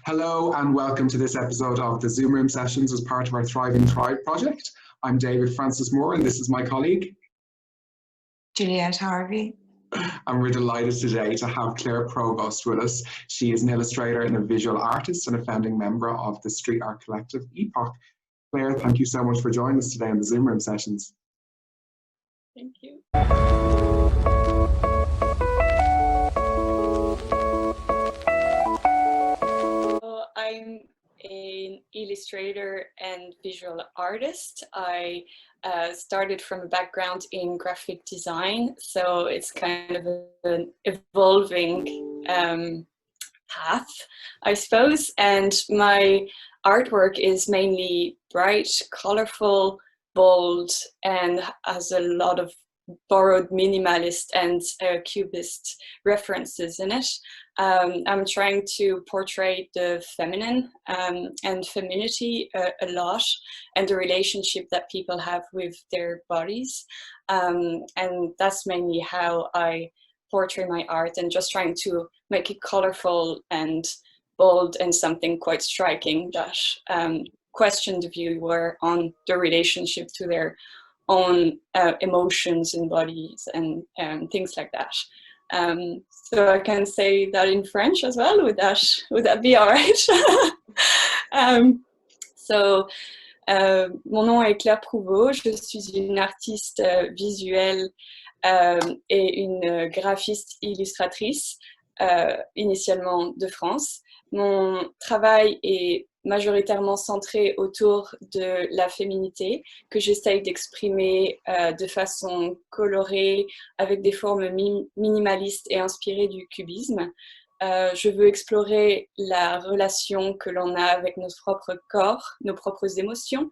Hello and welcome to this episode of the Zoom Room Sessions as part of our Thriving Thrive project. I'm David Francis Moore and this is my colleague Juliette Harvey. And we're delighted today to have Claire Prouvost with us. She is an illustrator and a visual artist and a founding member of the street art collective ep.8. Claire, thank you so much for joining us today on the Zoom Room Sessions. Thank you. I'm an illustrator and visual artist. I started from a background in graphic design, so it's kind of an evolving path, I suppose. And my artwork is mainly bright, colorful, bold, and has a lot of borrowed minimalist and cubist references in it. I'm trying to portray the feminine and femininity a lot, and the relationship that people have with their bodies. And that's mainly how I portray my art, and just trying to make it colorful and bold and something quite striking that question the viewer on the relationship to their own emotions and bodies and things like that. So I can say that in French as well. Would that be all right? Mon nom est Claire Prouvost. Je suis une artiste visuelle et une graphiste illustratrice, initialement de France. Mon travail est majoritairement centré autour de la féminité, que j'essaye d'exprimer de façon colorée, avec des formes minimalistes et inspirées du cubisme. Je veux explorer la relation que l'on a avec notre propre corps, nos propres émotions,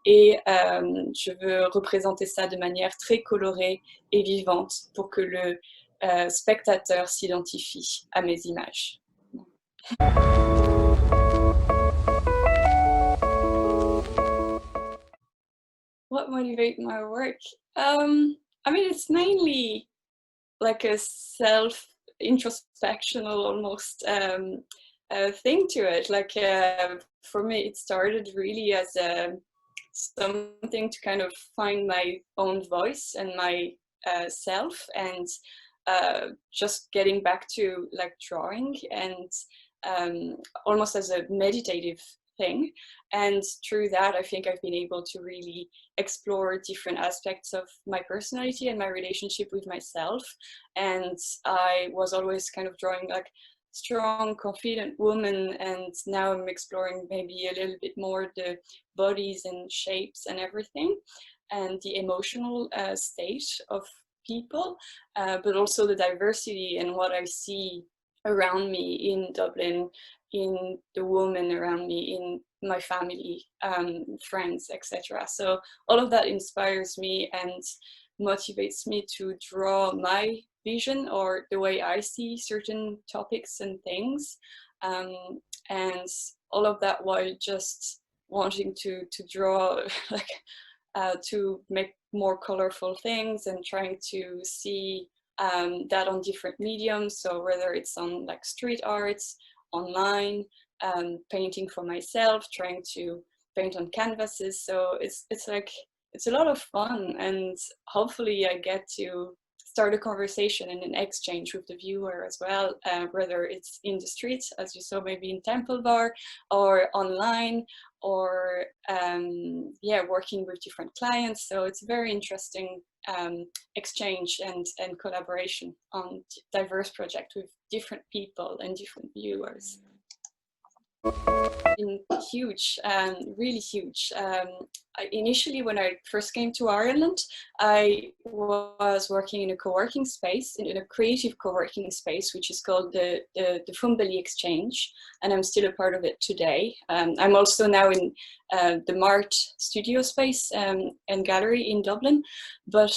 et je veux représenter ça de manière très colorée et vivante pour que le spectateur s'identifie à mes images. What motivates my work? I mean, it's mainly like a self-introspectional almost thing to it. Like for me, it started really as something to kind of find my own voice and my self, and just getting back to like drawing, and almost as a meditative thing. And through that, I think I've been able to really explore different aspects of my personality and my relationship with myself. And I was always kind of drawing like strong, confident woman, and now I'm exploring maybe a little bit more the bodies and shapes and everything, and the emotional state of people, but also the diversity and what I see around me in Dublin, in the women around me, in my family, friends, etc. So all of that inspires me and motivates me to draw my vision or the way I see certain topics and things, and all of that while just wanting to draw like to make more colorful things, and trying to see that on different mediums. So whether it's on like street arts, online, painting for myself, trying to paint on canvases. So it's like, it's a lot of fun, and hopefully I get to start a conversation and an exchange with the viewer as well, whether it's in the streets, as you saw maybe in Temple Bar, or online, or working with different clients. So it's a very interesting exchange and collaboration on diverse projects with different people and different viewers. Huge, really huge. Initially, when I first came to Ireland, I was working in a co-working space, in a creative co-working space, which is called the Fumbali Exchange, and I'm still a part of it today. I'm also now in the Mart studio space and gallery in Dublin, but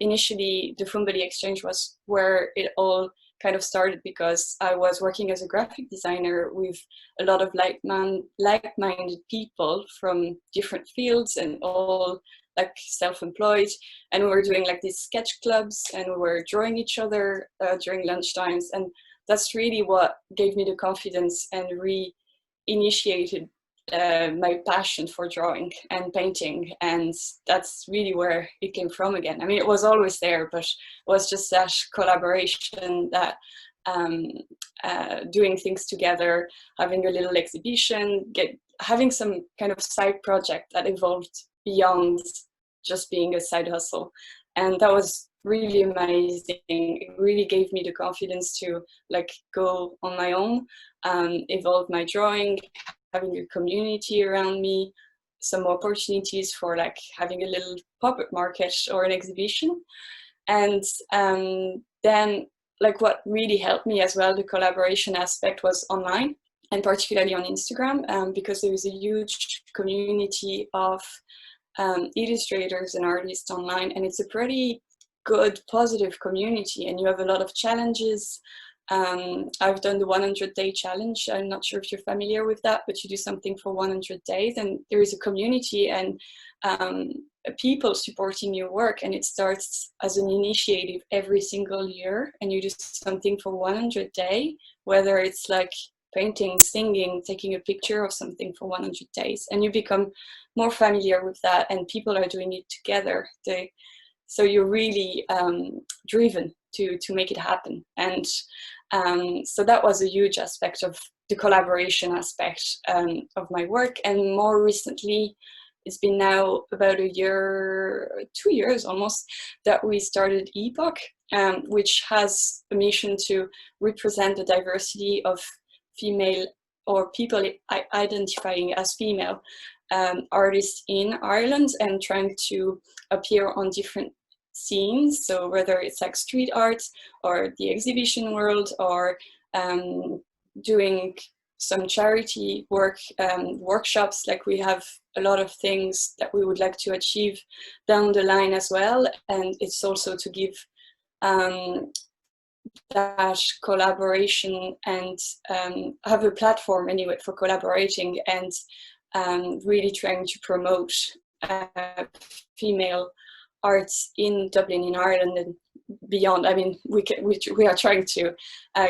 initially the Fumbali Exchange was where it all kind of started, because I was working as a graphic designer with a lot of like-minded people from different fields and all like self-employed, and we were doing like these sketch clubs, and we were drawing each other during lunchtimes, and that's really what gave me the confidence and re-initiated my passion for drawing and painting, and that's really where it came from again. I mean, it was always there, but it was just that collaboration, that doing things together, having a little exhibition, having some kind of side project that evolved beyond just being a side hustle. And that was really amazing. It really gave me the confidence to like go on my own, evolve my drawing, having a community around me, some opportunities for like having a little pop-up market or an exhibition. And then like what really helped me as well, the collaboration aspect, was online, and particularly on Instagram, because there is a huge community of illustrators and artists online, and it's a pretty good, positive community, and you have a lot of challenges. I've done the 100-day challenge. I'm not sure if you're familiar with that, but you do something for 100 days, and there is a community and people supporting your work, and it starts as an initiative every single year, and you do something for 100 days, whether it's like painting, singing, taking a picture of something for 100 days, and you become more familiar with that, and people are doing it together. So you're really driven to make it happen. And so that was a huge aspect of the collaboration aspect of my work. And more recently, it's been now about a year, 2 years almost, that we started ep.8, which has a mission to represent the diversity of female or people identifying as female artists in Ireland, and trying to appear on different scenes. So whether it's like street art or the exhibition world, or doing some charity work, workshops, like we have a lot of things that we would like to achieve down the line as well. And it's also to give that collaboration and have a platform anyway for collaborating, and really trying to promote female arts in Dublin, in Ireland, and beyond. I mean, we are trying to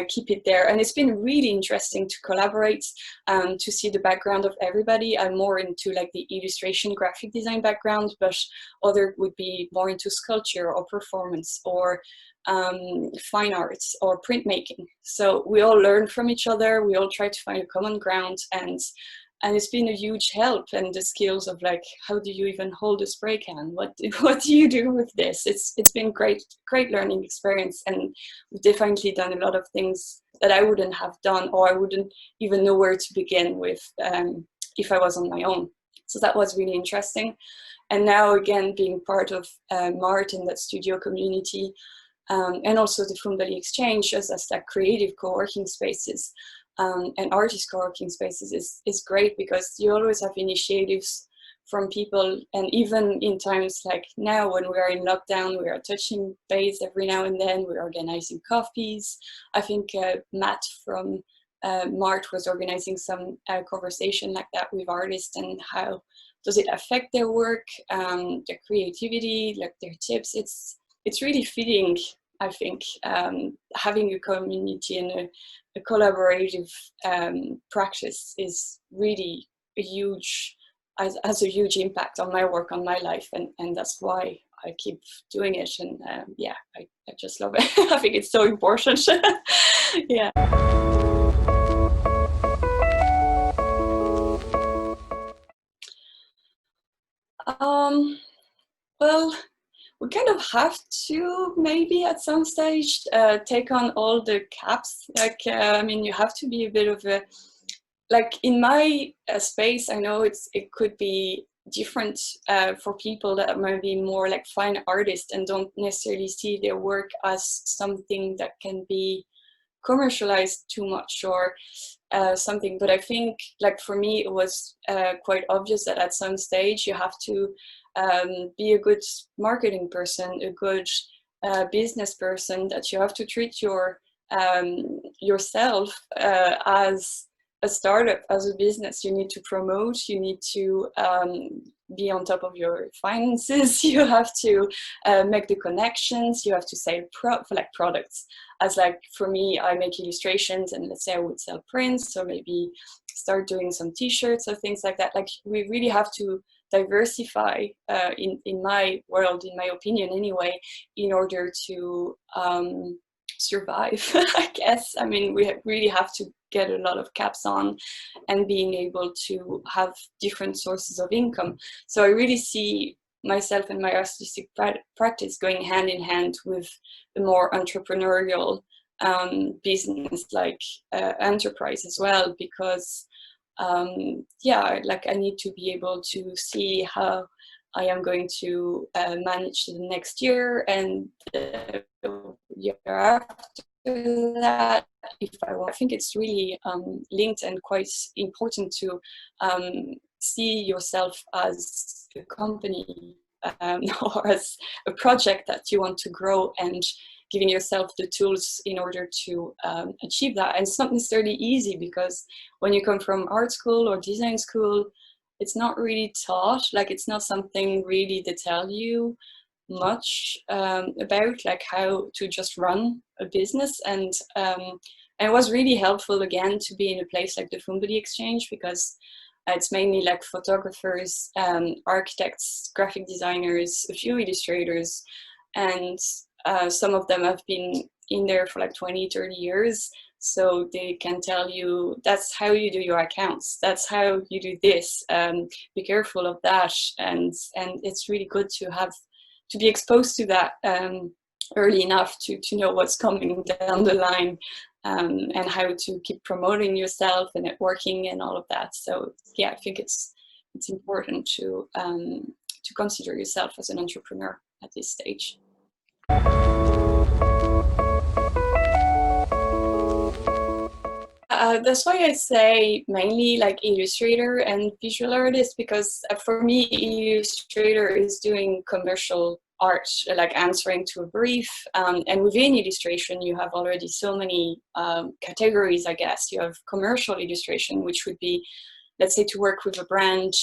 keep it there, and it's been really interesting to collaborate, to see the background of everybody. I'm more into like the illustration, graphic design background, but other would be more into sculpture or performance or fine arts or printmaking. So we all learn from each other. We all try to find a common ground, and it's been a huge help. And the skills of like, how do you even hold a spray can? What do you do with this? It's been great learning experience, and we've definitely done a lot of things that I wouldn't have done, or I wouldn't even know where to begin with if I was on my own. So that was really interesting. And now again, being part of MART and that studio community, and also the Fundaly Exchange as that creative co-working spaces and artist co-working spaces is great, because you always have initiatives from people. And even in times like now, when we are in lockdown, we are touching base every now and then. We're organizing coffees. I think Matt from MART was organizing some conversation like that with artists, and how does it affect their work, their creativity, like their tips. It's really fitting, I think, having a community and a collaborative practice is really has a huge impact on my work, on my life, and that's why I keep doing it. And yeah, I just love it. I think it's so important. Yeah. Well, we kind of have to maybe at some stage take on all the caps. Like, I mean, you have to be a bit of a, like in my space, I know it could be different for people that might be more like fine artists and don't necessarily see their work as something that can be commercialized too much or something. But I think, like for me, it was quite obvious that at some stage you have to be a good marketing person, a good business person, that you have to treat yourself as a startup, as a business, you need to promote, you need to be on top of your finances, you have to make the connections, you have to sell products. As like for me, I make illustrations, and let's say I would sell prints, or maybe start doing some t-shirts or things like that. Like we really have to diversify in my world, in my opinion anyway, in order to survive. I guess, I mean, we really have to get a lot of caps on and being able to have different sources of income. So I really see myself and my artistic practice going hand in hand with the more entrepreneurial business like enterprise as well, because yeah, like I need to be able to see how I am going to manage the next year and the year after that, if I want. I think it's really linked and quite important to see yourself as a company or as a project that you want to grow, and giving yourself the tools in order to achieve that. And it's not necessarily easy, because when you come from art school or design school, it's not really taught. Like it's not something really they tell you much about, like how to just run a business. And it was really helpful again to be in a place like the Fumbudi Exchange, because it's mainly like photographers, architects, graphic designers, a few illustrators, and some of them have been in there for like 20, 30 years. So they can tell you, that's how you do your accounts, that's how you do this, be careful of that. And it's really good to be exposed to that early enough to know what's coming down the line, and how to keep promoting yourself and networking and all of that. So yeah, I think it's important to consider yourself as an entrepreneur at this stage. That's why I say mainly like Illustrator and visual artist, because for me, Illustrator is doing commercial art, like answering to a brief. And within illustration, you have already so many categories, I guess. You have commercial illustration, which would be, let's say, to work with a brand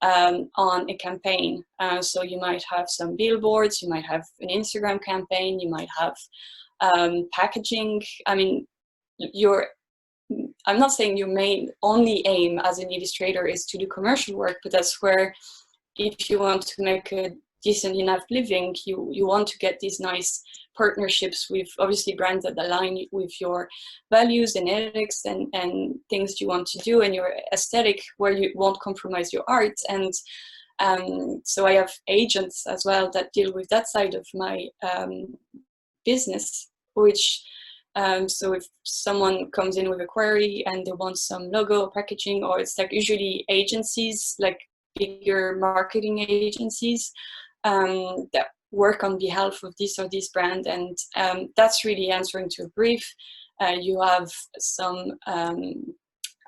on a campaign. So you might have some billboards, you might have an Instagram campaign, you might have packaging. I mean, I'm not saying your main only aim as an illustrator is to do commercial work, but that's where, if you want to make a decent enough living, you want to get these nice partnerships with obviously brands that align with your values and ethics and things you want to do, and your aesthetic, where you won't compromise your art. And so I have agents as well that deal with that side of my business, which so if someone comes in with a query and they want some logo or packaging, or it's like usually agencies, like bigger marketing agencies that work on behalf of this or this brand, and that's really answering to a brief. You have some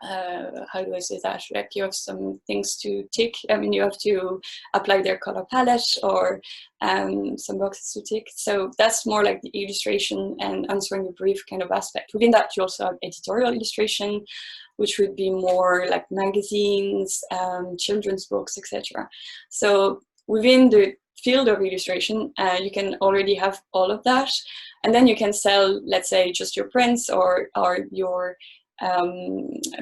how do I say that? Like you have some things to tick. I mean, you have to apply their color palette, or some boxes to tick. So that's more like the illustration and answering the brief kind of aspect. Within that, you also have editorial illustration, which would be more like magazines, children's books, etc. So within the field of illustration, you can already have all of that, and then you can sell, let's say, just your prints or your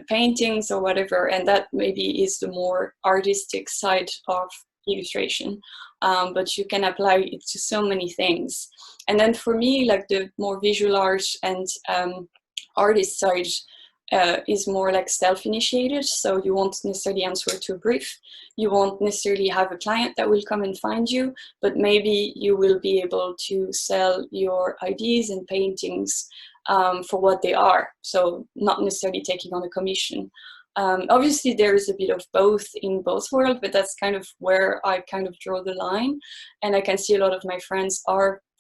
paintings or whatever, and that maybe is the more artistic side of illustration, but you can apply it to so many things. And then for me, like the more visual art and artist side is more like self-initiated, so you won't necessarily answer to a brief, you won't necessarily have a client that will come and find you, but maybe you will be able to sell your ideas and paintings for what they are, so not necessarily taking on a commission. Obviously there is a bit of both in both worlds, but that's kind of where I kind of draw the line. And I can see a lot of my friends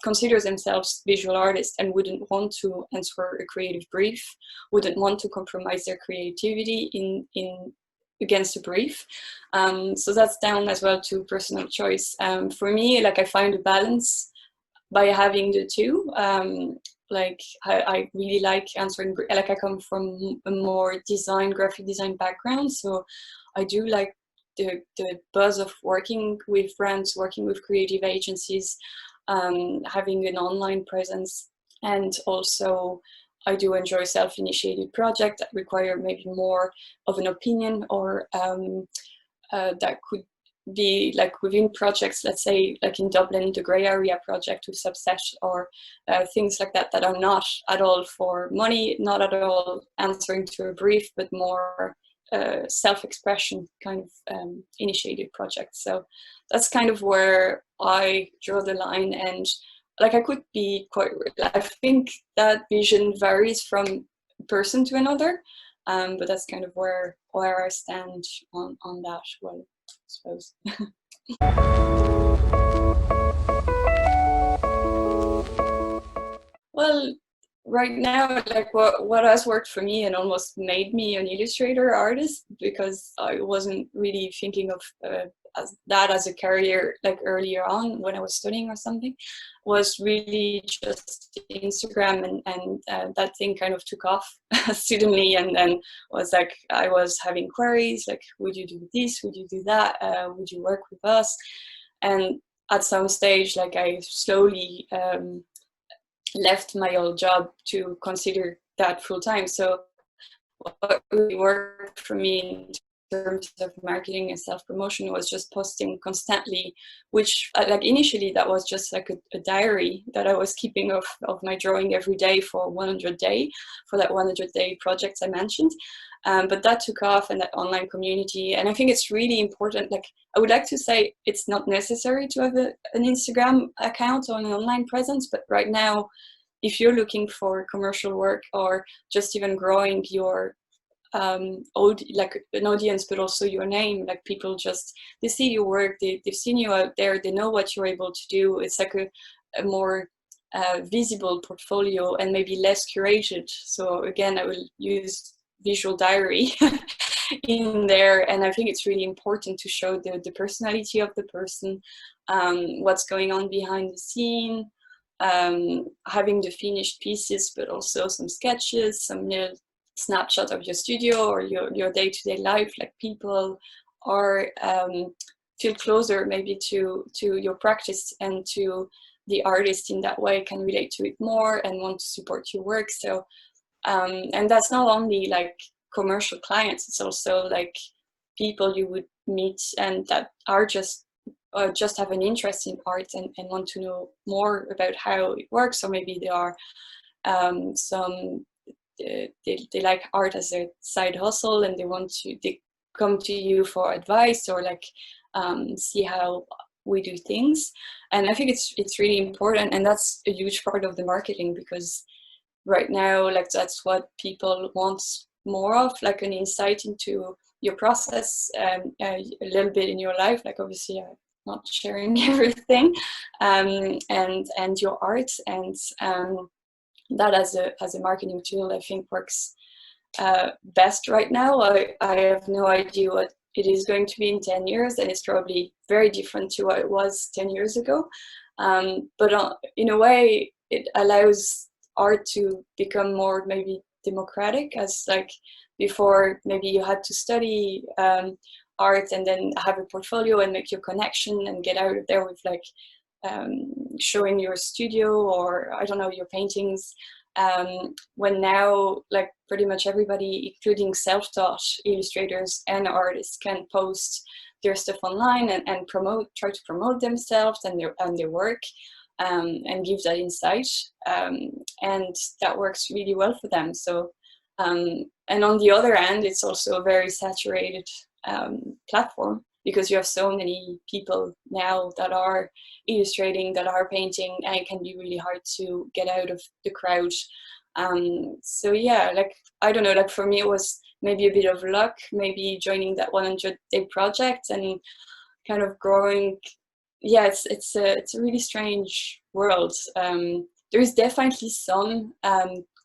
consider themselves visual artists and wouldn't want to answer a creative brief, wouldn't want to compromise their creativity in against a brief. So that's down as well to personal choice. For me, like I find a balance by having the two. like I really like answering, like I come from a more graphic design background, so I do like the buzz of working with brands, working with creative agencies, having an online presence. And also I do enjoy self-initiated projects that require maybe more of an opinion, or that could be like within projects, let's say like in Dublin, the grey area project with Subset, or things like that, that are not at all for money, not at all answering to a brief, but more self-expression kind of initiated projects. So that's kind of where I draw the line. And like I could be quite, I think that vision varies from person to another, but that's kind of where I stand on that. Well, I suppose. Well, right now, like what has worked for me and almost made me an illustrator artist, because I wasn't really thinking of as a career like earlier on when I was studying or something, was really just Instagram, and that thing kind of took off suddenly, and then was like I was having queries like, would you do this, would you do that, would you work with us? And at some stage, like I slowly left my old job to consider that full time. So what really worked for me in terms of marketing and self-promotion was just posting constantly, which like initially that was just like a diary that I was keeping of my drawing every day for 100 day, for that 100 day projects I mentioned. But that took off, and that online community. And I think it's really important. Like I would like to say it's not necessary to have an Instagram account or an online presence, but right now, if you're looking for commercial work, or just even growing your like an audience, but also your name, like people just, they see your work, they've seen you out there, they know what you're able to do. It's like a more visible portfolio, and maybe less curated. So again, I will use visual diary in there, and I think it's really important to show the personality of the person, what's going on behind the scene, having the finished pieces, but also some sketches, some little snapshot of your studio or your day-to-day life, like people are feel closer maybe to your practice and to the artist in that way, can relate to it more and want to support your work. So and that's not only like commercial clients, it's also like people you would meet and that are just have an interest in art and want to know more about how it works, or maybe they are they like art as a side hustle, and they come to you for advice, or like see how we do things. And I think it's really important, and that's a huge part of the marketing, because right now, like that's what people want more of, like an insight into your process, a little bit in your life, like obviously I'm not sharing everything, and your art, and that as a marketing tool, I think works best right now. I have no idea what it is going to be in 10 years, and it's probably very different to what it was 10 years ago. But in a way, it allows art to become more maybe democratic, as like before maybe you had to study art and then have a portfolio and make your connection and get out of there with like showing your studio, or I don't know, your paintings, when now like pretty much everybody, including self-taught illustrators and artists, can post their stuff online and try to promote themselves and their work, and give that insight, and that works really well for them. So and on the other hand, it's also a very saturated platform, because you have so many people now that are illustrating, that are painting, and it can be really hard to get out of the crowd. So yeah, like I don't know, like for me it was maybe a bit of luck, maybe joining that 100-day project and kind of growing. Yeah, it's a really strange world. There is definitely some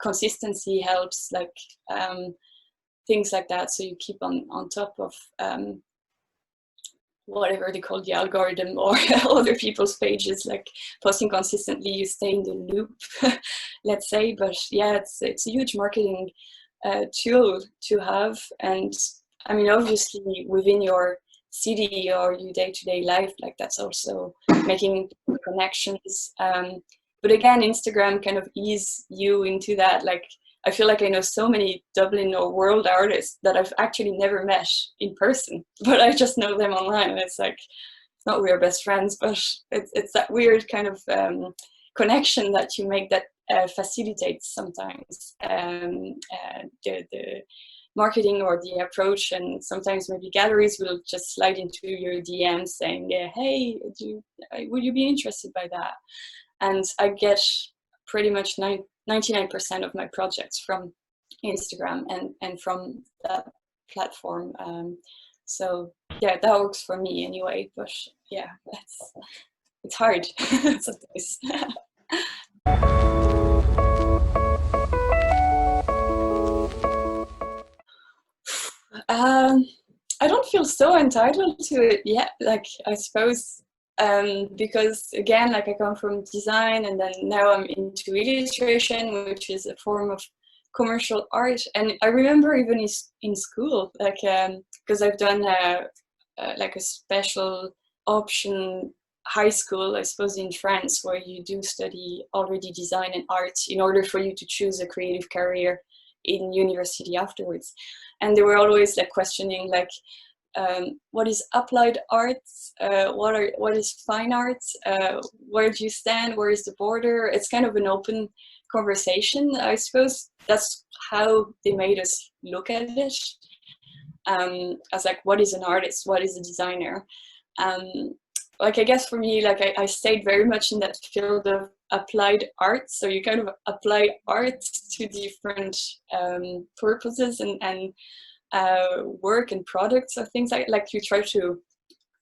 consistency helps, like things like that, so you keep on top of whatever they call the algorithm, or other people's pages, like posting consistently, you stay in the loop, let's say. But yeah, it's a huge marketing tool to have. And I mean, obviously within your city or your day-to-day life, like that's also making connections. But again, Instagram kind of ease you into that. Like, I feel like I know so many Dublin or world artists that I've actually never met in person, but I just know them online. And it's like, it's not we're best friends, but it's that weird kind of connection that you make that facilitates sometimes the marketing or the approach. And sometimes maybe galleries will just slide into your DMs saying, yeah, hey, would you be interested by that? And I get pretty much 99% of my projects from Instagram and from that platform. So yeah, that works for me anyway. But yeah, it's hard sometimes. I don't feel so entitled to it yet. Like, I suppose because again, like I come from design, and then now I'm into illustration, which is a form of commercial art. And I remember even in school, like because I've done like a special option high school, I suppose, in France, where you do study already design and art in order for you to choose a creative career in university afterwards. And they were always like questioning, like, what is applied arts? What is fine arts? Where do you stand? Where is the border? It's kind of an open conversation. I suppose that's how they made us look at it. As like, what is an artist? What is a designer? Like, I guess for me, like I stayed very much in that field of applied art. So you kind of apply art to different purposes and work and products or things like you try to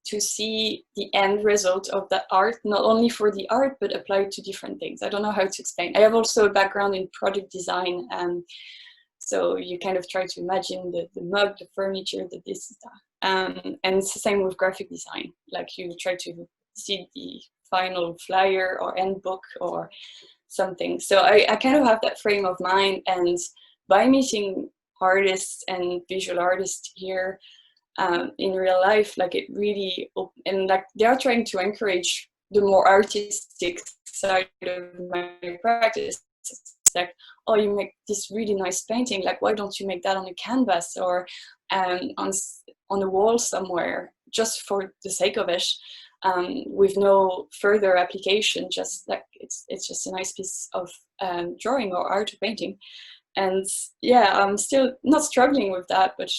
see the end result of that art, not only for the art, but applied to different things. I don't know how to explain. I have also a background in product design. So you kind of try to imagine the mug, the furniture, the this and that. And it's the same with graphic design. Like, you try to see the final flyer or end book or something. So I kind of have that frame of mind. And by meeting artists and visual artists here in real life, like, it really, and like they are trying to encourage the more artistic side of my practice. It's like, oh, you make this really nice painting, like, why don't you make that on a canvas or on a wall somewhere, just for the sake of it, with no further application, just like it's just a nice piece of drawing or art or painting. And yeah, I'm still not struggling with that, but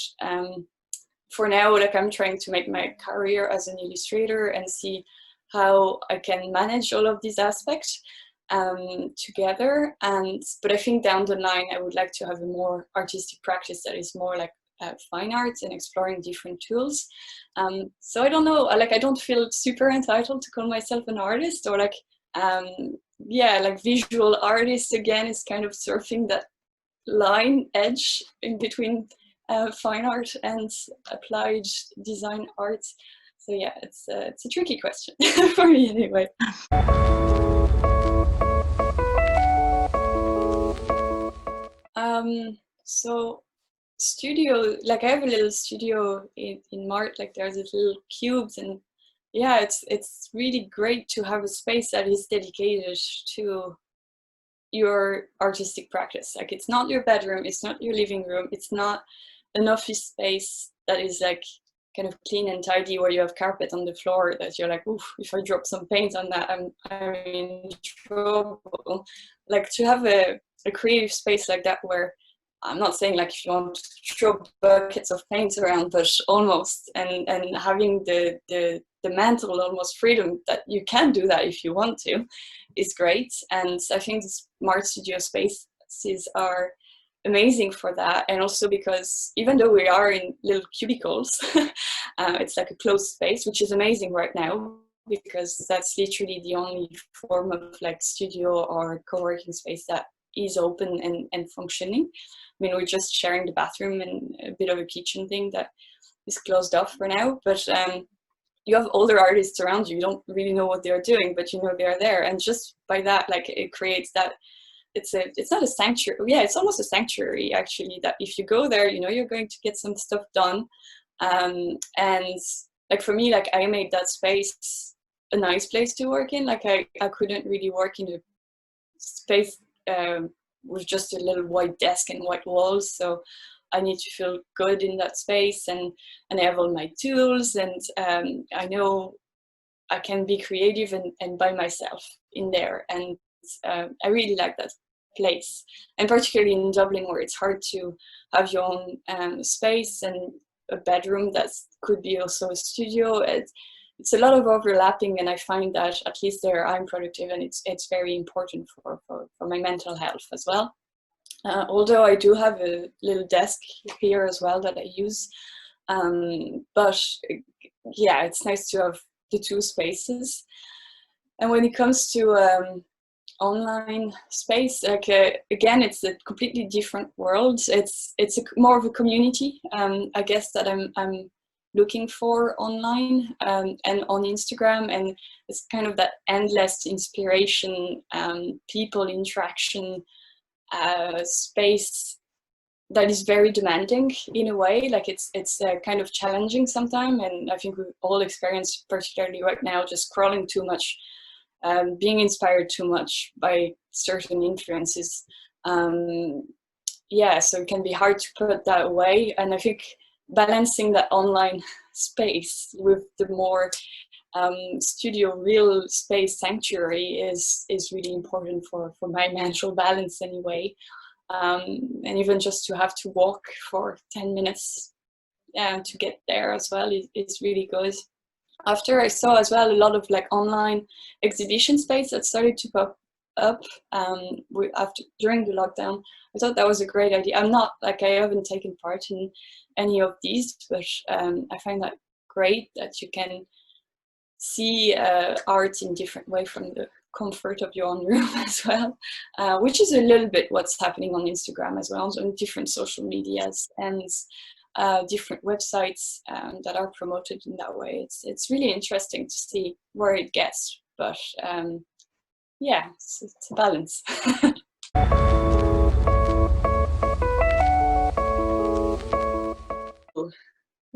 for now, like, I'm trying to make my career as an illustrator and see how I can manage all of these aspects together. But I think down the line, I would like to have a more artistic practice that is more like fine arts and exploring different tools. So I don't know, like, I don't feel super entitled to call myself an artist, or like, yeah, like visual artist again is kind of surfing that line edge in between fine art and applied design art. So yeah, it's a tricky question for me anyway. So studio, like, I have a little studio in Mart, like there's these little cubes, and yeah, it's really great to have a space that is dedicated to your artistic practice. Like, it's not your bedroom, it's not your living room, it's not an office space that is like kind of clean and tidy where you have carpet on the floor that you're like, oof, if I drop some paint on that, I'm in trouble. Like, to have a creative space like that, where I'm not saying like if you want to throw buckets of paint around, but almost, and having the mental almost freedom that you can do that if you want to, is great. And I think the smart studio spaces are amazing for that. And also because even though we are in little cubicles, it's like a closed space, which is amazing right now, because that's literally the only form of like studio or co-working space that is open and functioning. I mean, we're just sharing the bathroom and a bit of a kitchen thing that is closed off for now, but you have older artists around you. You don't really know what they're doing, but you know they're there, and just by that, like, it creates that. It's not a sanctuary. Yeah, it's almost a sanctuary actually. That if you go there, you know you're going to get some stuff done. And like for me, like I made that space a nice place to work in. Like I couldn't really work in a space with just a little white desk and white walls. So I need to feel good in that space, and I have all my tools, and I know I can be creative and by myself in there. And I really like that place, and particularly in Dublin, where it's hard to have your own space and a bedroom that could be also a studio. It's a lot of overlapping, and I find that at least there I'm productive, and it's very important for my mental health as well. Although I do have a little desk here as well that I use, but yeah, it's nice to have the two spaces. And when it comes to online space, like again, it's a completely different world. It's more of a community, I guess, that I'm looking for online and on Instagram, and it's kind of that endless inspiration, people interaction space that is very demanding in a way. Like it's kind of challenging sometimes, and I think we all experience, particularly right now, just scrolling too much, being inspired too much by certain influences. Yeah, so it can be hard to put that away, and I think balancing that online space with the more studio real space sanctuary is really important for my mental balance anyway. And even just to have to walk for 10 minutes to get there as well is really good. After I saw as well a lot of like online exhibition space that started to pop up during the lockdown. I thought that was a great idea. I haven't taken part in any of these, but I find that great that you can see art in different way from the comfort of your own room as well, which is a little bit what's happening on Instagram as well, on different social medias and different websites that are promoted in that way. It's really interesting to see where it gets, but yeah, it's a balance.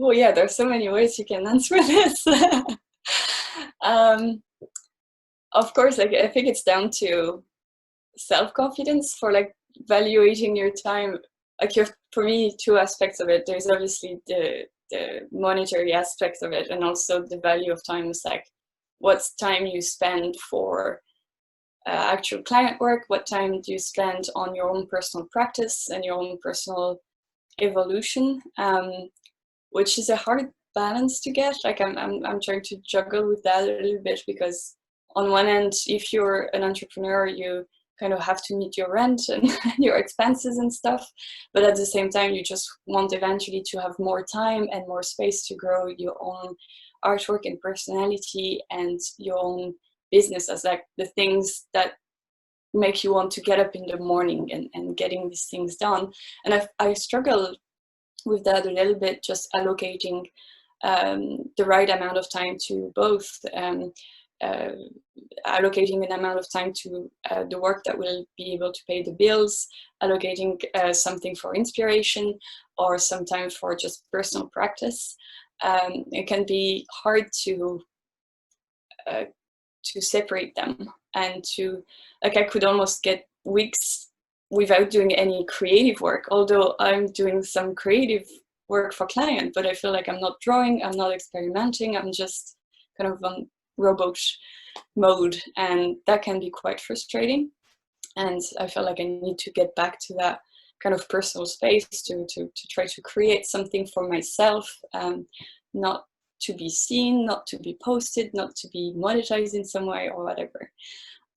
Oh yeah, there's so many ways you can answer this. Of course, like I think it's down to self-confidence for like evaluating your time. Like for me, two aspects of it. There's obviously the monetary aspect of it, and also the value of time is like what's time you spend for actual client work, what time do you spend on your own personal practice and your own personal evolution, which is a hard balance to get. Like I'm trying to juggle with that a little bit, because on one end, if you're an entrepreneur, you kind of have to meet your rent and your expenses and stuff, but at the same time you just want eventually to have more time and more space to grow your own artwork and personality and your own business as like the things that make you want to get up in the morning and getting these things done. And I struggle with that a little bit, just allocating the right amount of time to both, allocating an amount of time to the work that will be able to pay the bills, allocating something for inspiration, or some time for just personal practice. It can be hard to separate them, and to like I could almost get weeks without doing any creative work, although I'm doing some creative work for client, but I feel like I'm not drawing, I'm not experimenting, I'm just kind of on robot mode, and that can be quite frustrating. And I feel like I need to get back to that kind of personal space to try to create something for myself, not to be seen, not to be posted, not to be monetized in some way or whatever.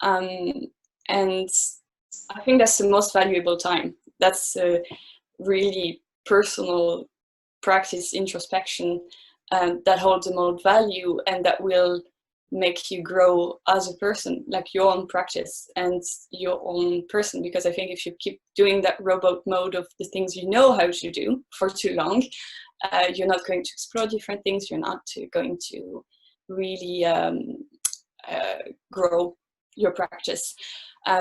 And I think that's the most valuable time. That's a really personal practice, introspection, that holds the most value, and that will make you grow as a person, like your own practice and your own person. Because I think if you keep doing that robot mode of the things you know how to do for too long, you're not going to explore different things, you're not going to really grow your practice.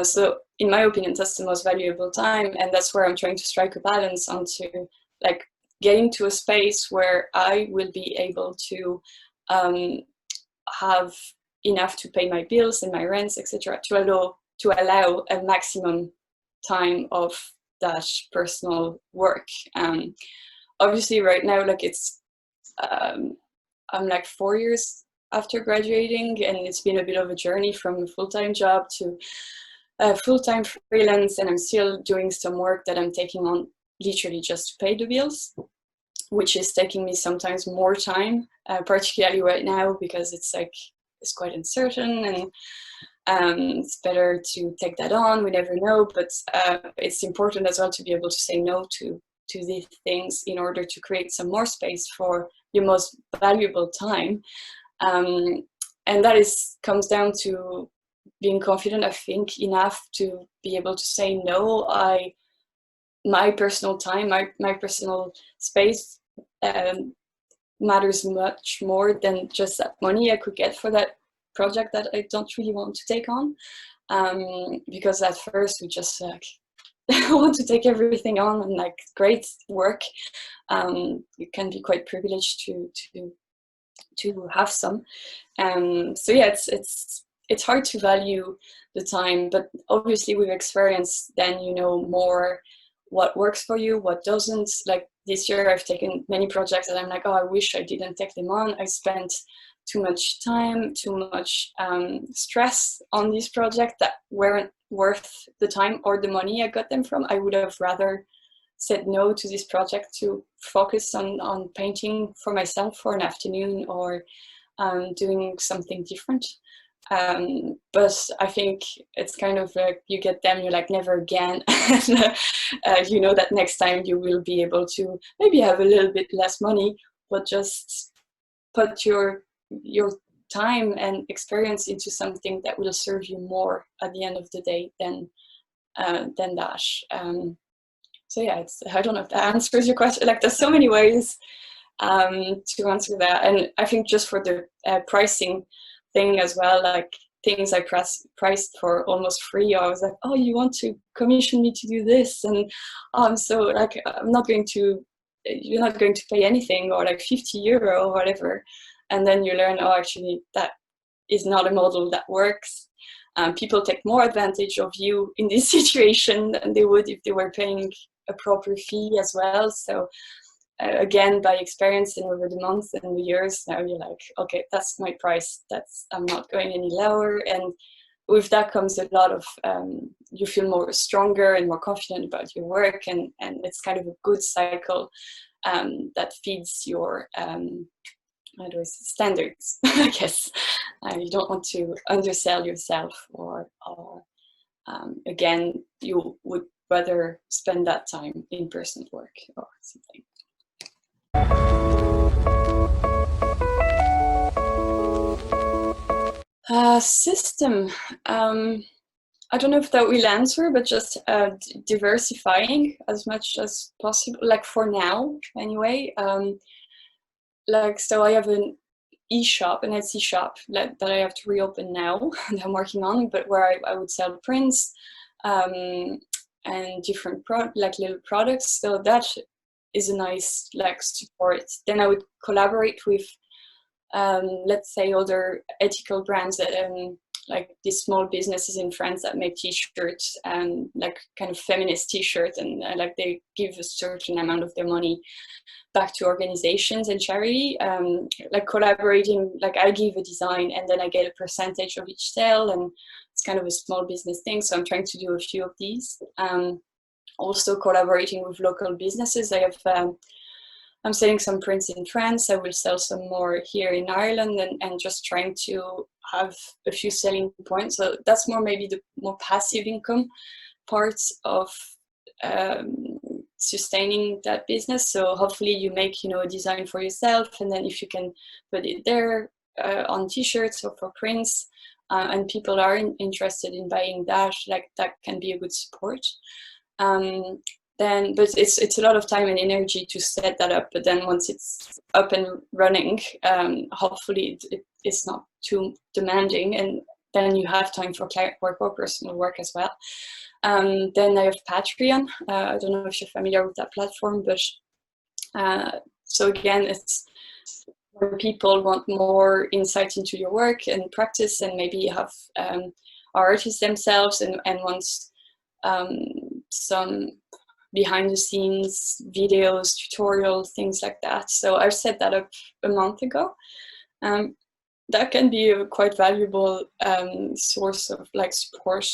So in my opinion, that's the most valuable time, and that's where I'm trying to strike a balance onto like getting to a space where I will be able to have enough to pay my bills and my rents, etc., to allow a maximum time of that personal work. Obviously right now, like I'm like 4 years after graduating, and it's been a bit of a journey from a full-time job to full-time freelance, and I'm still doing some work that I'm taking on literally just to pay the bills, which is taking me sometimes more time, particularly right now, because it's quite uncertain, and it's better to take that on. We never know, but it's important as well to be able to say no to these things in order to create some more space for your most valuable time. And that comes down to being confident, I think, enough to be able to say no. My personal time, my personal space matters much more than just that money I could get for that project that I don't really want to take on. Because at first we just want to take everything on, and like great work. You can be quite privileged to have some. So yeah, it's hard to value the time, but obviously with experience, then you know more what works for you, what doesn't. Like this year, I've taken many projects that I'm like, oh, I wish I didn't take them on. I spent too much time, too much stress on these projects that weren't worth the time or the money I got them from. I would have rather said no to this project to focus on painting for myself for an afternoon, or doing something different. But I think it's kind of like you get them, you're like, never again. And, you know that next time you will be able to maybe have a little bit less money, but just put your time and experience into something that will serve you more at the end of the day than that. So yeah, I don't know if that answers your question. Like there's so many ways to answer that, and I think just for the pricing thing as well, like things I priced for almost free, I was like, oh, you want to commission me to do this, and so like you're not going to pay anything, or like €50 or whatever, and then you learn, oh, actually that is not a model that works. People take more advantage of you in this situation than they would if they were paying a proper fee as well. So again, by experience and over the months and the years, now you're like, okay, that's my price. I'm not going any lower. And with that comes a lot of, you feel more stronger and more confident about your work. And it's kind of a good cycle that feeds your standards, I guess. You don't want to undersell yourself, or again, you would rather spend that time in person work or something. System. I don't know if that will answer, but just diversifying as much as possible, like for now anyway. Like, so I have an Etsy shop that I have to reopen now that I'm working on, but where I would sell prints and different little products. So that is a nice like support. Then I would collaborate with let's say other ethical brands that like these small businesses in France that make t-shirts and like kind of feminist t-shirts, and like they give a certain amount of their money back to organizations and charity, like collaborating, like I give a design and then I get a percentage of each sale, and it's kind of a small business thing. So I'm trying to do a few of these. Also collaborating with local businesses. I'm selling some prints in France. I will sell some more here in Ireland, and just trying to have a few selling points. So that's more maybe the more passive income parts of sustaining that business. So hopefully you make, a design for yourself, and then if you can put it there on t-shirts or for prints, and people are interested in buying that, like that can be a good support. then, but it's a lot of time and energy to set that up. But then once it's up and running, hopefully it's not too demanding, and then you have time for client work or personal work as well. Then I have Patreon. I don't know if you're familiar with that platform, but so again, it's where people want more insight into your work and practice, and maybe have artists themselves and wants some behind the scenes videos, tutorials, things like that. So I've set that up a month ago. That can be a quite valuable source of like support,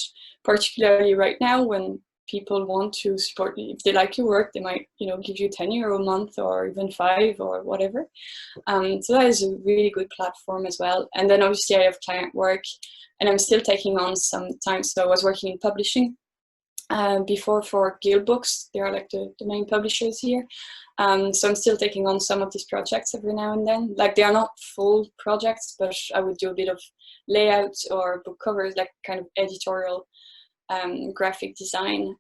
particularly right now when people want to support you. If they like your work, they might, you know, give you €10 a month or even 5 or whatever. So that is a really good platform as well. And then obviously I have client work, and I'm still taking on some time. So I was working in publishing before for Guild Books. They are like the main publishers here. So I'm still taking on some of these projects every now and then. Like they are not full projects, but I would do a bit of layout or book covers, like kind of editorial graphic design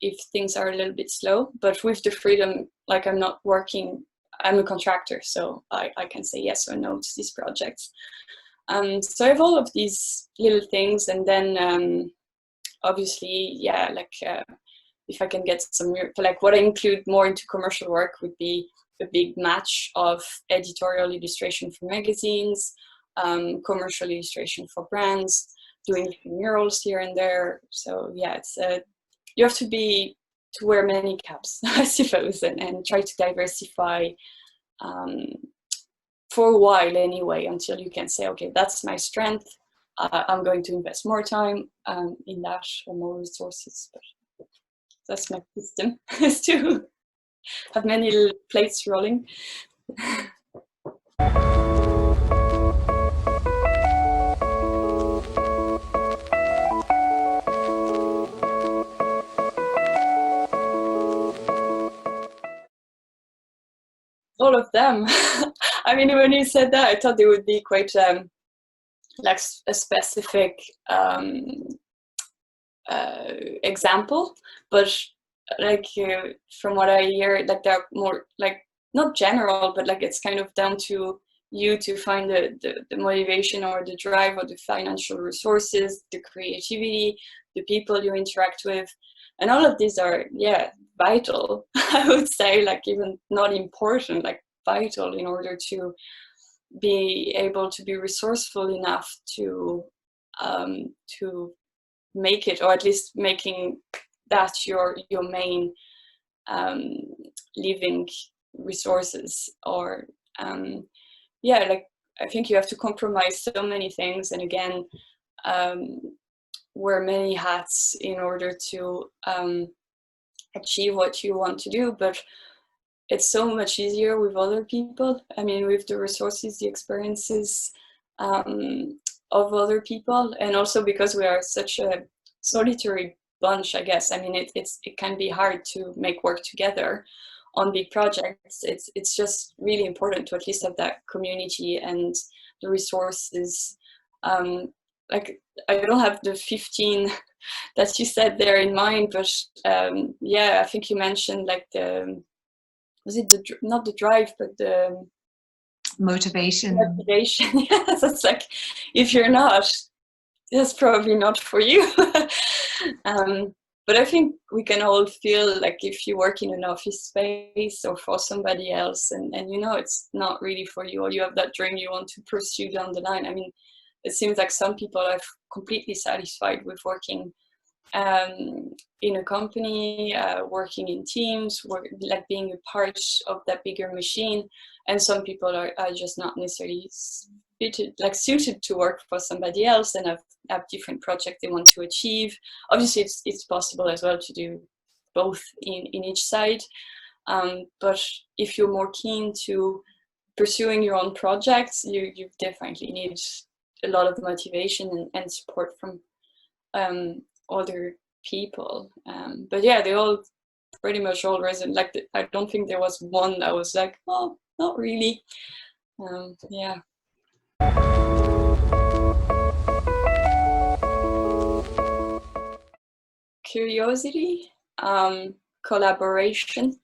if things are a little bit slow. But with the freedom, like I'm not working, I'm a contractor, so I can say yes or no to these projects. So I have all of these little things, and then obviously, yeah, like if I can get some, like what I include more into commercial work would be a big match of editorial illustration for magazines, commercial illustration for brands, doing murals here and there. So yeah, it's you have to wear many caps, I suppose, and try to diversify for a while anyway, until you can say, okay, that's my strength. I'm going to invest more time in that or more resources. But that's my system, is to have many little plates rolling. All of them. I mean, when you said that, I thought they would be quite like a specific example, but like from what I hear, like they're more like not general, but like it's kind of down to you to find the motivation or the drive or the financial resources, the creativity, the people you interact with, and all of these are, yeah, vital. I would say, like, even not important, like vital in order to be able to be resourceful enough to make it, or at least making that your main living resources. Or yeah, like I think you have to compromise so many things, and again wear many hats in order to achieve what you want to do. But it's so much easier with other people. I mean, with the resources, the experiences of other people, and also because we are such a solitary bunch, I guess. I mean, it can be hard to make work together on big projects. It's just really important to at least have that community and the resources. Like I don't have the 15 that you said there in mind, but yeah, I think you mentioned like was it not the drive, but the Motivation. Yes, it's like if you're not, that's probably not for you. But I think we can all feel like if you work in an office space or for somebody else, and you know it's not really for you, or you have that dream you want to pursue down the line. I mean, it seems like some people are completely satisfied with working in a company, working in teams, like being a part of that bigger machine. And some people are just not necessarily suited to work for somebody else, and have different projects they want to achieve. Obviously, it's possible as well to do both in each side. But if you're more keen to pursuing your own projects, you definitely need a lot of motivation and support from other people. But yeah, they all pretty much all resonate. Like I don't think there was one that was like, oh, not really. Yeah. Curiosity. collaboration.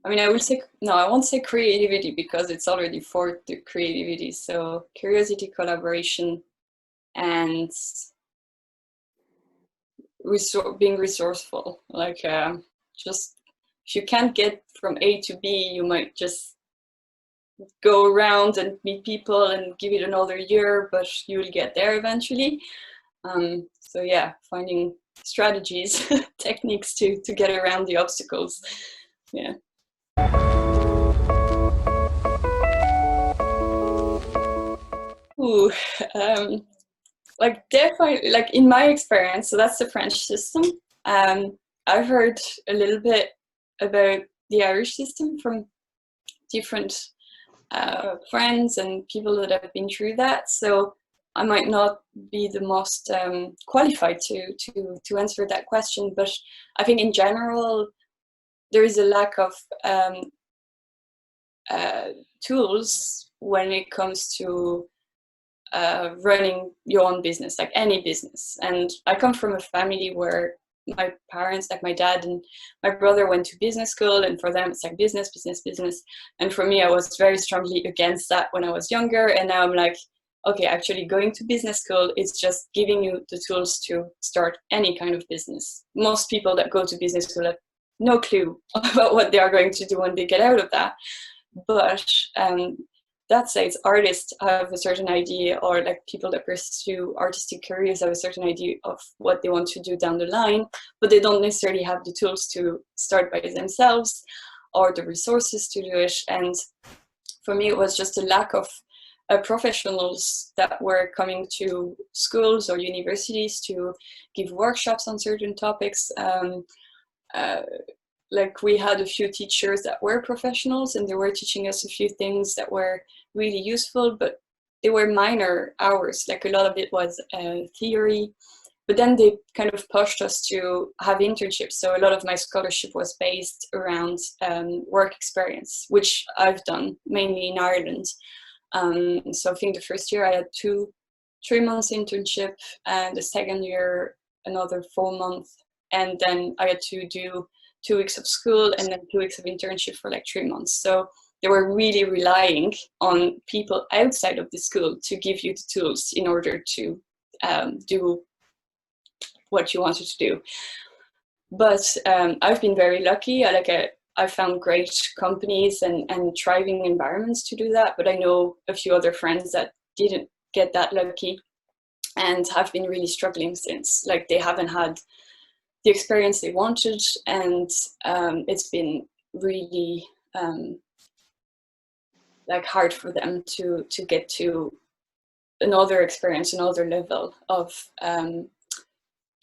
I mean, I will say, no, I won't say creativity because it's already for the creativity. So curiosity, collaboration, and being resourceful. Like, just if you can't get from A to B, you might just go around and meet people and give it another year, but you will get there eventually. So yeah, finding strategies, techniques to get around the obstacles. Yeah. Ooh, like definitely, like in my experience, so that's the French system. I've heard a little bit about the Irish system from different friends and people that have been through that. So I might not be the most qualified to answer that question, but I think in general there is a lack of tools when it comes to running your own business, like any business. And I come from a family where my parents, like my dad and my brother, went to business school, and for them it's like business, business, business. And for me, I was very strongly against that when I was younger, and now I'm like, okay, actually going to business school is just giving you the tools to start any kind of business. Most people that go to business school have no clue about what they are going to do when they get out of that. But that said, artists have a certain idea, or like people that pursue artistic careers have a certain idea of what they want to do down the line, but they don't necessarily have the tools to start by themselves or the resources to do it. And for me, it was just a lack of professionals that were coming to schools or universities to give workshops on certain topics. Like we had a few teachers that were professionals, and they were teaching us a few things that were really useful, but they were minor hours. Like a lot of it was theory, but then they kind of pushed us to have internships. So a lot of my scholarship was based around work experience, which I've done mainly in Ireland. So I think the first year I had 3 months internship, and the second year another 4 months, and then I had to do 2 weeks of school and then 2 weeks of internship for like 3 months. So they were really relying on people outside of the school to give you the tools in order to do what you wanted to do. But I've been very lucky. I found great companies and thriving environments to do that. But I know a few other friends that didn't get that lucky and have been really struggling since. Like they haven't had the experience they wanted, and it's been really like hard for them to get to another experience, another level of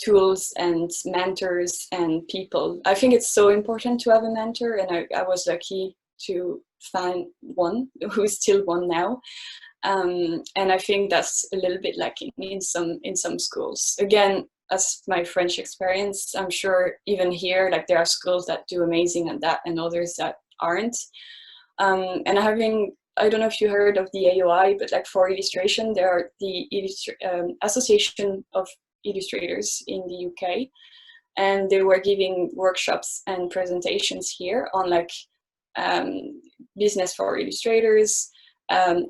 tools and mentors and people. I think it's so important to have a mentor, and I was lucky to find one who is still one now. And I think that's a little bit lacking in some schools. Again, as my French experience, I'm sure even here, like there are schools that do amazing at that and others that aren't. And I don't know if you heard of the AOI, but like for illustration, there are the Association of Illustrators in the UK, and they were giving workshops and presentations here on like business for illustrators,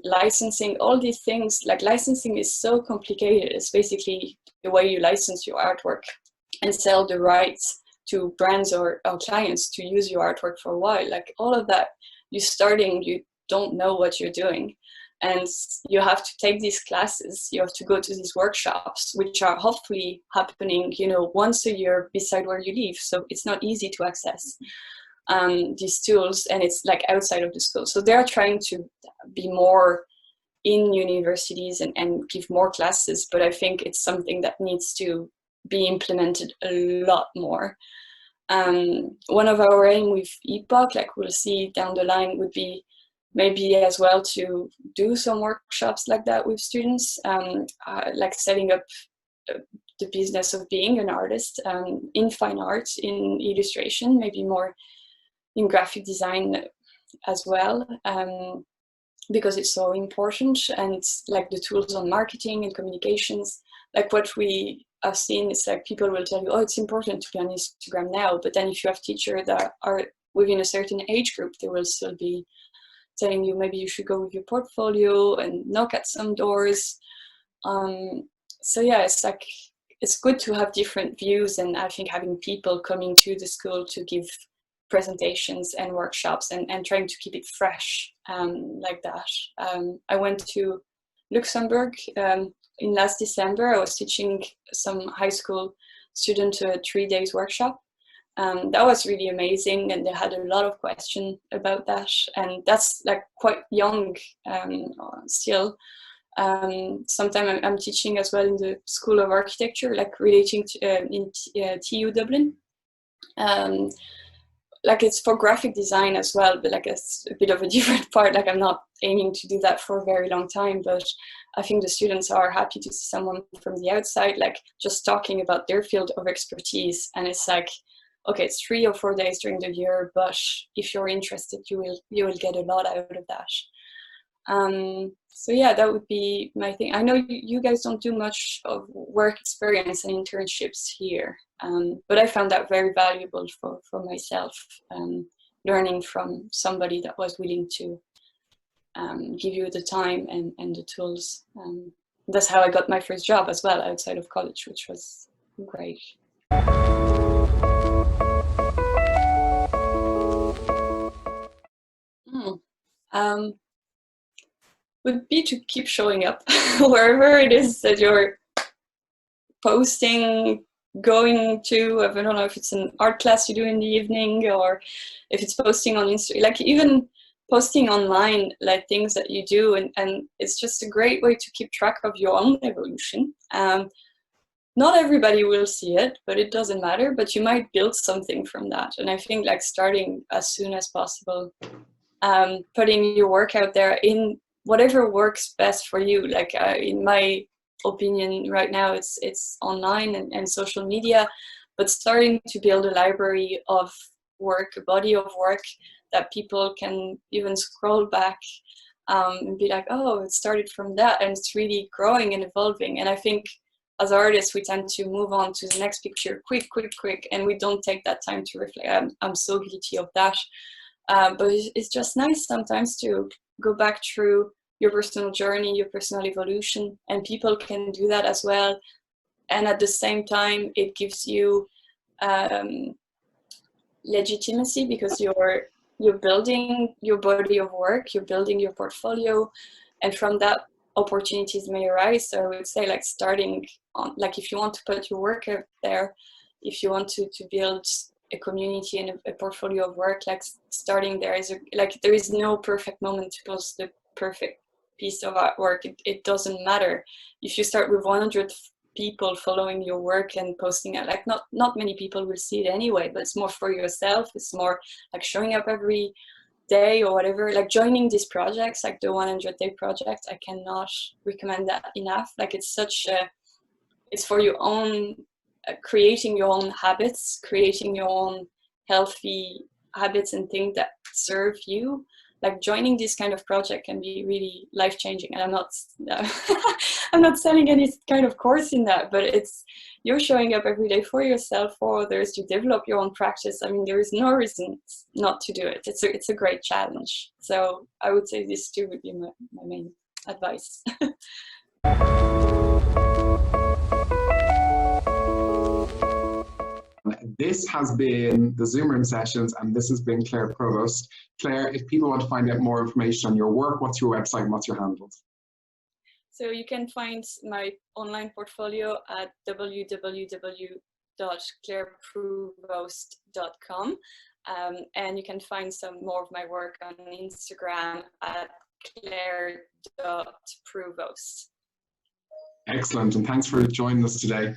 licensing, all these things. Like licensing is so complicated. It's basically the way you license your artwork and sell the rights to brands or clients to use your artwork for a while. Like all of that, you don't know what you're doing, and you have to take these classes, you have to go to these workshops, which are hopefully happening, once a year beside where you live. So it's not easy to access these tools, and it's like outside of the school. So they're trying to be more in universities and give more classes, but I think it's something that needs to be implemented a lot more. One of our aim with ep.8, like we'll see down the line, would be maybe as well to do some workshops like that with students, like setting up the business of being an artist in fine art, in illustration, maybe more in graphic design as well, because it's so important. And like the tools on marketing and communications, like what we I've seen, it's like people will tell you, oh, it's important to be on Instagram now. But then if you have teachers that are within a certain age group, they will still be telling you maybe you should go with your portfolio and knock at some doors. So yeah, it's like, it's good to have different views, and I think having people coming to the school to give presentations and workshops and trying to keep it fresh like that. I went to Luxembourg in last December. I was teaching some high school student a 3 days workshop. That was really amazing, and they had a lot of questions about that, and that's like quite young still. Sometimes I'm teaching as well in the School of Architecture, like relating to in TU Dublin. Like it's for graphic design as well, but like it's a bit of a different part. Like I'm not aiming to do that for a very long time, but I think the students are happy to see someone from the outside, like just talking about their field of expertise. And it's like, okay, it's 3 or 4 days during the year, but if you're interested, you will get a lot out of that. So yeah, that would be my thing. I know you guys don't do much of work experience and internships here, but I found that very valuable for myself, learning from somebody that was willing to give you the time and the tools. That's how I got my first job as well outside of college, which was great. Would be to keep showing up wherever it is that you're posting, going to. I don't know if it's an art class you do in the evening, or if it's posting on Instagram, like even posting online, like things that you do, and it's just a great way to keep track of your own evolution. Not everybody will see it, but it doesn't matter, but you might build something from that. And I think like starting as soon as possible, putting your work out there in whatever works best for you. Like in my opinion right now, it's online and social media, but starting to build a library of work, a body of work that people can even scroll back and be like, oh, it started from that, and it's really growing and evolving. And I think as artists, we tend to move on to the next picture quick, and we don't take that time to reflect. I'm so guilty of that. But it's just nice sometimes to go back through your personal journey, your personal evolution, and people can do that as well. And at the same time, it gives you legitimacy, because you're building your body of work, you're building your portfolio, and from that, opportunities may arise. So I would say, like, starting on, like, if you want to put your work out there, if you want to build a community and a portfolio of work, like starting there is there is no perfect moment to post the perfect piece of artwork. It doesn't matter if you start with 100 people following your work and posting it. Like not many people will see it anyway, but it's more for yourself. It's more like showing up every day or whatever, like joining these projects, like the 100-day project. I cannot recommend that enough. Like it's for your own creating your own habits, creating your own healthy habits and things that serve you. Like joining this kind of project can be really life-changing. And I'm not selling any kind of course in that, but you're showing up every day for yourself, for others, you develop your own practice. I mean, there is no reason not to do it. It's a great challenge. So I would say this too would be my main advice. This has been the Zoom Room sessions, and this has been Claire Prouvost. Claire, if people want to find out more information on your work, what's your website and what's your handles? So you can find my online portfolio at www.claireprouvost.com, and you can find some more of my work on Instagram at claire.prouvost. Excellent, and thanks for joining us today.